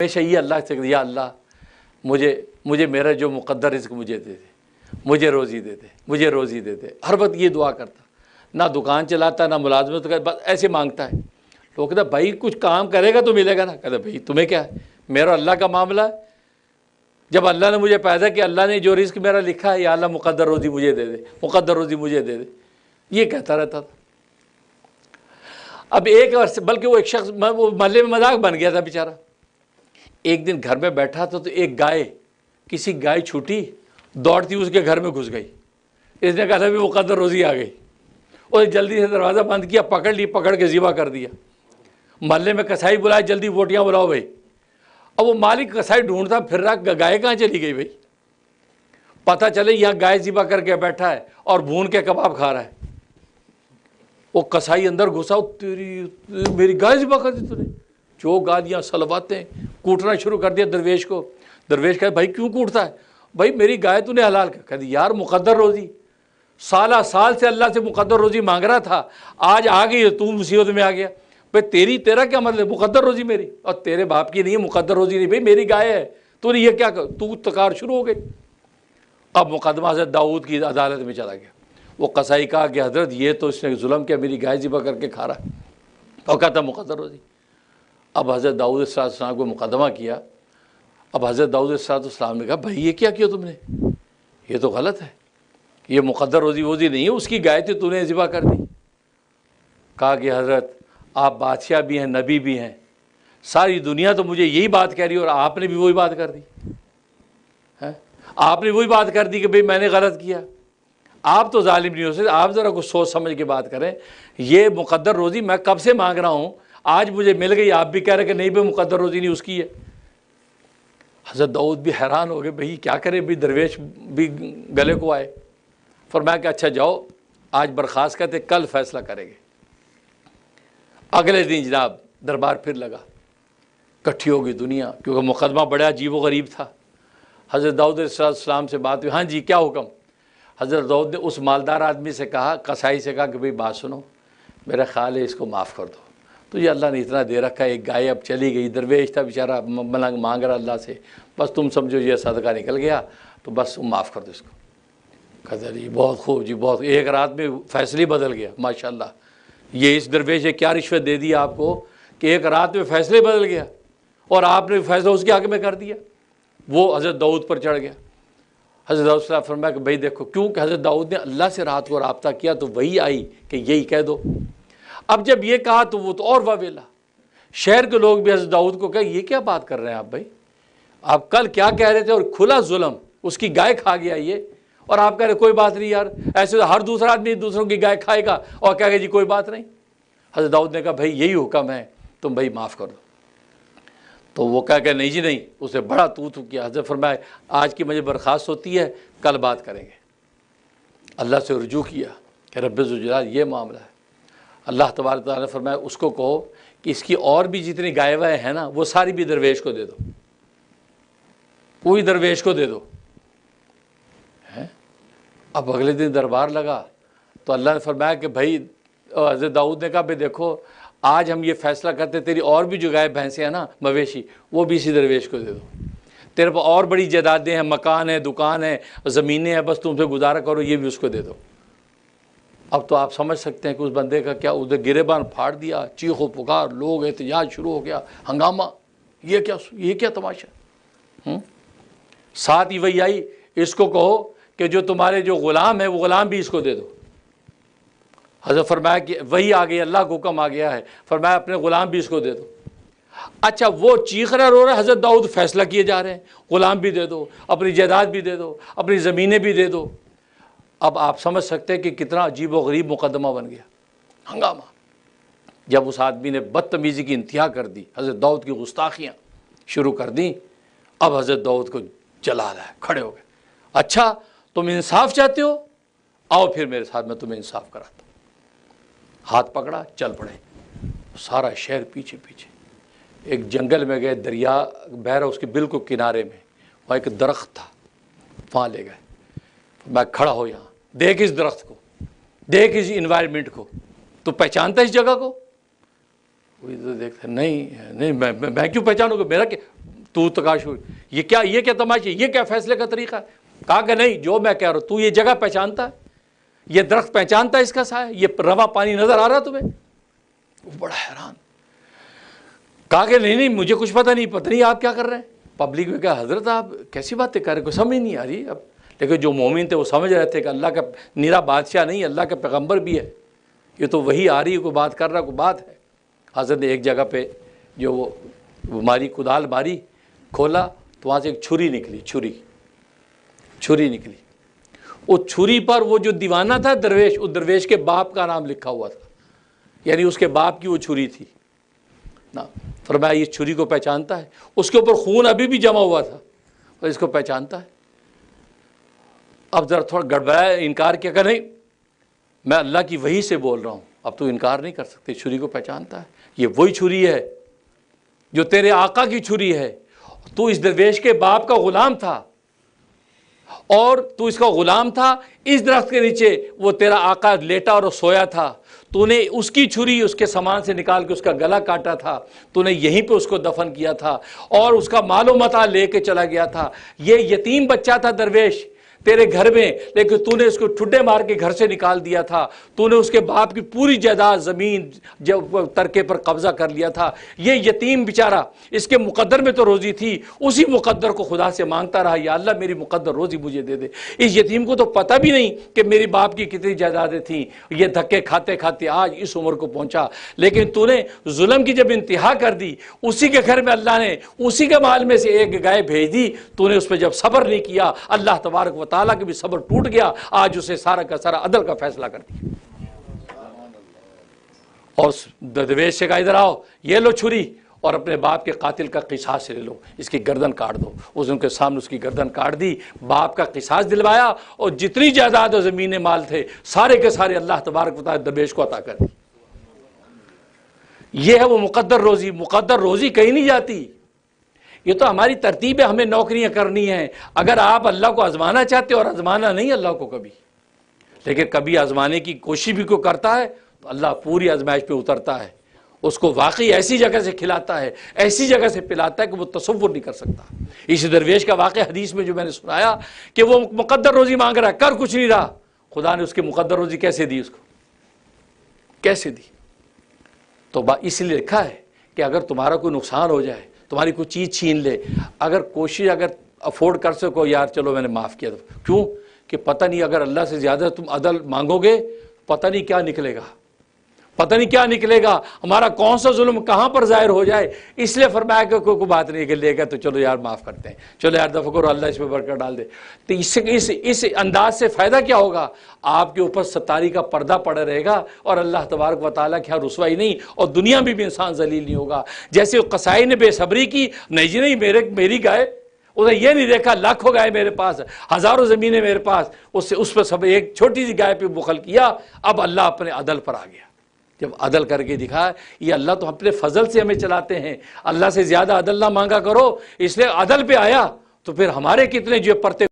ہمیشہ یہ اللہ سے یا اللہ مجھے میرا جو مقدر رزق مجھے دے دے، مجھے روزی دے دے، مجھے روزی دے دے، ہر وقت یہ دعا کرتا، نہ دکان چلاتا نہ ملازمت کرتا، بس ایسے مانگتا ہے۔ لوگ کہتا بھائی کچھ کام کرے گا تو ملے گا نا، کہتا بھائی تمہیں کیا ہے، میرا اللہ کا معاملہ ہے، جب اللہ نے مجھے پیدا کیا، اللہ نے جو رزق میرا لکھا ہے، یا اللہ مقدر روزی مجھے دے دے، مقدر روزی مجھے دے دے، یہ کہتا رہتا تھا۔ اب ایک عرصے بلکہ وہ ایک شخص وہ محلے میں مذاق بن گیا تھا بیچارہ۔ ایک دن گھر میں بیٹھا تھا تو ایک کسی گائے چھوٹی دوڑتی اس کے گھر میں گھس گئی۔ اس نے کہا تھا بھی مقدر روزی آ گئی، اور جلدی سے دروازہ بند کیا، پکڑ کے ذبح کر دیا۔ محلے میں کسائی بلائے، جلدی بوٹیاں بلاؤ بھائی۔ اب وہ مالک کسائی ڈھونڈتا پھر رہا، گائے کہاں چلی گئی بھائی؟ پتہ چلے یہاں گائے ذبح کر کے بیٹھا ہے اور بھون کے کباب کھا رہا ہے۔ وہ کسائی اندر گھسا، تیری میری گائے ذبح کر دی تو نے، جو گالیاں سلواتیں، کوٹنا شروع کر دیا درویش کو۔ درویش کہا بھائی کیوں کوٹتا ہے؟ بھائی میری گائے تو نے حلال کر۔ کہا یار مقدر روزی، سالہ سال سے اللہ سے مقدر روزی مانگ رہا تھا، آج آ گئی تو مصیبت میں آ گیا۔ بھائی تیرا کیا مطلب؟ مقدر روزی میری، اور تیرے باپ کی نہیں ہے مقدر روزی، نہیں بھائی میری گائے ہے، تو نے یہ کیا کر، تو تکار شروع ہو گئی۔ اب مقدمہ حضرت داؤد کی عدالت میں چلا گیا۔ وہ قصائی کہا کہ حضرت یہ تو اس نے ظلم کیا، میری گائے ذبح کر کے کھا رہا ہے، اور کہتا مقدر روزی۔ اب حضرت داؤد علیہ السلام کو مقدمہ کیا۔ اب حضرت داؤد علیہ السلام نے کہا بھائی یہ کیا کیا تم نے، یہ تو غلط ہے، یہ مقدر روزی ووزی نہیں ہے، اس کی گائے تھی تو نے ذبح کر دی۔ کہا کہ حضرت آپ بادشاہ بھی ہیں، نبی بھی ہیں، ساری دنیا تو مجھے یہی بات کہہ رہی ہے اور آپ نے بھی وہی بات کر دی، آپ نے وہی بات کر دی کہ بھئی میں نے غلط کیا۔ آپ تو ظالم نہیں ہو سکتے، آپ ذرا کچھ سوچ سمجھ کے بات کریں۔ یہ مقدر روزی میں کب سے مانگ رہا ہوں، آج مجھے مل گئی، آپ بھی کہہ رہے کہ نہیں بھئی مقدر روزی نہیں اس کی ہے۔ حضرت داؤد بھی حیران ہو گئے، بھئی کیا کرے، بھی درویش بھی گلے کو آئے۔ فرمایا کہ اچھا جاؤ آج برخاست کرتے، کل فیصلہ کریں گے۔ اگلے دن جناب دربار پھر لگا، کٹھی ہو گئی دنیا، کیونکہ مقدمہ بڑا عجیب و غریب تھا۔ حضرت داؤد علیہ السلام سے بات ہوئی، ہاں جی کیا حکم؟ حضرت داؤد نے اس مالدار آدمی سے کہا، قصائی سے کہا کہ بھئی بات سنو، میرا خیال ہے اس کو معاف کر دو، تو یہ اللہ نے اتنا دے رکھا ہے، ایک گائے اب چلی گئی، درویش تھا بیچارہ مانگ رہا اللہ سے، بس تم سمجھو یہ صدقہ نکل گیا تو بس تم معاف کر دو اس کو۔ کہتا جی بہت خوب جی بہت، ایک رات میں فیصلے بدل گیا ماشاءاللہ۔ یہ اس درویش نے کیا رشوت دے دی آپ کو کہ ایک رات میں فیصلے بدل گیا، اور آپ نے فیصلہ اس کے حق میں کر دیا۔ وہ حضرت داؤد پر چڑھ گیا۔ حضرت داؤد صلی اللہ علیہ وسلم فرمایا کہ بھائی دیکھو، کیونکہ حضرت داؤد نے اللہ سے رات کو رابطہ کیا تو وہی آئی کہ یہی کہہ دو۔ اب جب یہ کہا تو وہ تو اور واویلا، شہر کے لوگ بھی حضرت داؤد کو کہا یہ کیا بات کر رہے ہیں آپ بھائی، آپ کل کیا کہہ رہے تھے، اور کھلا ظلم، اس کی گائے کھا گیا یہ، اور آپ کہہ رہے کوئی بات نہیں یار، ایسے ہر دوسرا آدمی دوسروں کی گائے کھائے گا اور کہے گا جی کوئی بات نہیں۔ حضرت داؤد نے کہا بھائی یہی حکم ہے، تم بھائی معاف کر دو۔ تو وہ کہا کہ نہیں جی نہیں، اسے بڑا تو کیا۔ حضرت فرمایا آج کی مجھے برخاست ہوتی ہے، کل بات کریں گے۔ اللہ سے رجوع کیا کہ رب ذوالجلال یہ معاملہ ہے۔ اللہ تبارک تعالیٰ نے فرمایا اس کو کہو کہ اس کی اور بھی جتنی گائے وائے ہیں نا وہ ساری بھی درویش کو دے دو، پوری درویش کو دے دو۔ اب اگلے دن دربار لگا تو اللہ نے فرمایا کہ بھائی، حضرت داؤد نے کہا بھائی دیکھو آج ہم یہ فیصلہ کرتے تیری اور بھی جو گائے بھینسیں ہیں نا مویشی، وہ بھی اسی درویش کو دے دو۔ تیرے پاس اور بڑی جائیدادیں ہیں، مکان ہے، دکان ہے، زمینیں ہیں، بس تم سے گزارا کرو، یہ بھی اس کو دے دو۔ اب تو آپ سمجھ سکتے ہیں کہ اس بندے کا کیا، ادھر گریبان پھاڑ دیا، چیخ و پکار، لوگ احتجاج شروع ہو گیا، ہنگامہ، یہ کیا تماشا۔ ساتھ ہی وہی آئی، اس کو کہو کہ جو تمہارے جو غلام ہے وہ غلام بھی اس کو دے دو۔ حضرت فرمایا کہ وہی آ گئی، اللہ کا حکم آ گیا ہے، فرمایا اپنے غلام بھی اس کو دے دو۔ اچھا وہ چیخ رہا رو رہا، حضرت داؤد فیصلہ کیے جا رہے ہیں، غلام بھی دے دو، اپنی جائیداد بھی دے دو، اپنی زمینیں بھی دے دو۔ اب آپ سمجھ سکتے ہیں کہ کتنا عجیب و غریب مقدمہ بن گیا، ہنگامہ۔ جب اس آدمی نے بدتمیزی کی انتہا کر دی، حضرت داؤد کی گستاخیاں شروع کر دیں، اب حضرت داؤد کو جلال ہے، کھڑے ہو گئے۔ اچھا تم انصاف چاہتے ہو، آؤ پھر میرے ساتھ، میں تمہیں انصاف کراتا ہوں۔ ہاتھ پکڑا، چل پڑے، سارا شہر پیچھے پیچھے۔ ایک جنگل میں گئے، دریا بہ رہا اس کے بالکل کنارے میں، وہاں ایک درخت تھا، وہاں لے گئے۔ میں کھڑا ہو یہاں، دیکھ اس درخت کو، دیکھ اس انوائرمنٹ کو، تو پہچانتا اس جگہ کو؟ کوئی تو دیکھتا نہیں میں کیوں پہچانوں گا، میرا کیا تو تکاش ہوئی، یہ کیا تماشا، یہ کیا فیصلے کا طریقہ ہے؟ کہا کہ نہیں، جو میں کہہ رہا ہوں، تو یہ جگہ پہچانتا ہے، یہ درخت پہچانتا ہے اس کا سایہ، یہ رواں پانی نظر آ رہا تمہیں؟ وہ بڑا حیران، کہا کہ نہیں مجھے کچھ پتہ نہیں آپ کیا کر رہے ہیں۔ پبلک میں کہا حضرت آپ کیسی باتیں کر رہے ہیں، کوئی سمجھ نہیں آ رہی اب، لیکن جو مومن تھے وہ سمجھ رہے تھے کہ اللہ کا نیرا بادشاہ نہیں، اللہ کا پیغمبر بھی ہے، یہ تو وہی آ رہی ہے، کوئی بات کر رہا کوئی بات ہے۔ حضرت نے ایک جگہ پہ جو وہ ماری کدال ماری، کھولا تو وہاں سے ایک چھری نکلی، چھری نکلی، وہ چھری پر وہ جو دیوانہ تھا درویش، اس درویش کے باپ کا نام لکھا ہوا تھا، یعنی اس کے باپ کی وہ چھری تھی نا۔ فرمایا اس چھری کو پہچانتا ہے، اس کے اوپر خون ابھی بھی جمع ہوا تھا اور اس کو پہچانتا ہے۔ اب ذرا تھوڑا گڑبڑایا، انکار کیا کہ نہیں میں اللہ کی وحی سے بول رہا ہوں، اب تو انکار نہیں کر سکتے، چھری کو پہچانتا ہے، یہ وہی چھری ہے جو تیرے آقا کی چھری ہے، تو اس درویش کے باپ کا غلام تھا اور تو اس کا غلام تھا، اس درخت کے نیچے وہ تیرا آقا لیٹا اور سویا تھا، تو نے اس کی چھری اس کے سامان سے نکال کے اس کا گلا کاٹا تھا، تو نے یہیں پہ اس کو دفن کیا تھا اور اس کا مال و متاع لے کے چلا گیا تھا۔ یہ یتیم بچہ تھا درویش تیرے گھر میں، لیکن تو نے اس کو ٹھڈے مار کے گھر سے نکال دیا تھا، تو نے اس کے باپ کی پوری جائیداد زمین ترکے پر قبضہ کر لیا تھا۔ یہ یتیم بیچارہ، اس کے مقدر میں تو روزی تھی، اسی مقدر کو خدا سے مانگتا رہا، یا اللہ میری مقدر روزی مجھے دے دے۔ اس یتیم کو تو پتہ بھی نہیں کہ میری باپ کی کتنی جائیدادیں تھیں، یہ دھکے کھاتے کھاتے آج اس عمر کو پہنچا، لیکن تو نے ظلم کی جب انتہا کر دی، اسی کے گھر میں اللہ نے اسی کے مال میں سے ایک گائے بھیج دی، تو نے اس پہ جب صبر نہیں کیا، اللہ تبارک و تعالیٰ کے بھی صبر ٹوٹ گیا، آج اسے سارا کا سارا عدل کا فیصلہ کر دیا۔ اور درویش سے کہا ادھر آؤ، یہ لو چھری اور اپنے باپ کے قاتل کا قصاص لے لو، اس کی گردن کاٹ دو۔ اس ان کے سامنے اس کی گردن کاٹ دی، باپ کا قصاص دلوایا اور جتنی جائیداد و زمین مال تھے سارے کے سارے اللہ تبارک و تعالیٰ درویش کو عطا کر دی۔ یہ ہے وہ مقدر روزی۔ مقدر روزی کہیں نہیں جاتی، یہ تو ہماری ترتیب ہے، ہمیں نوکریاں کرنی ہیں۔ اگر آپ اللہ کو آزمانا چاہتے ہو، اور آزمانا نہیں اللہ کو کبھی، لیکن کبھی آزمانے کی کوشش بھی کوئی کرتا ہے تو اللہ پوری آزمائش پہ اترتا ہے، اس کو واقعی ایسی جگہ سے کھلاتا ہے، ایسی جگہ سے پلاتا ہے کہ وہ تصور نہیں کر سکتا۔ اس درویش کا واقعہ حدیث میں جو میں نے سنایا کہ وہ مقدر روزی مانگ رہا ہے، کر کچھ نہیں رہا، خدا نے اس کی مقدر روزی کیسے دی، اس کو کیسے دی؟ تو اس لیے لکھا ہے کہ اگر تمہارا کوئی نقصان ہو جائے، تمہاری کوئی چیز چھین لے، اگر کوشش اگر افورڈ کر سکو، یار چلو میں نے معاف کیا، کیوں کہ پتہ نہیں اگر اللہ سے زیادہ تم عدل مانگو گے، پتہ نہیں کیا نکلے گا، پتہ نہیں کیا نکلے گا، ہمارا کون سا ظلم کہاں پر ظاہر ہو جائے۔ اس لیے فرمایا کہ کوئی بات نہیں کہ لے گا تو چلو یار معاف کرتے ہیں، چلو یار دفع کرو، اللہ اس پہ برکت ڈال دے۔ تو اس انداز سے فائدہ کیا ہوگا؟ آپ کے اوپر ستاری کا پردہ پڑا رہے گا اور اللہ تبارک و تعالیٰ کی رسوائی نہیں، اور دنیا میں بھی انسان ذلیل نہیں ہوگا۔ جیسے قصائی نے بے صبری کی، نہیں جی نہیں میری گائے، اس نے یہ نہیں دیکھا لاکھوں گائے میرے پاس، ہزاروں زمینیں میرے پاس، اس پہ سب ایک چھوٹی سی گائے پہ بخل کیا۔ اب اللہ اپنے عدل پر آ گیا، جب عدل کر کے دکھا، یہ اللہ تو اپنے فضل سے ہمیں چلاتے ہیں، اللہ سے زیادہ عدل نہ مانگا کرو، اس لیے عدل پہ آیا تو پھر ہمارے کتنے جو پرتے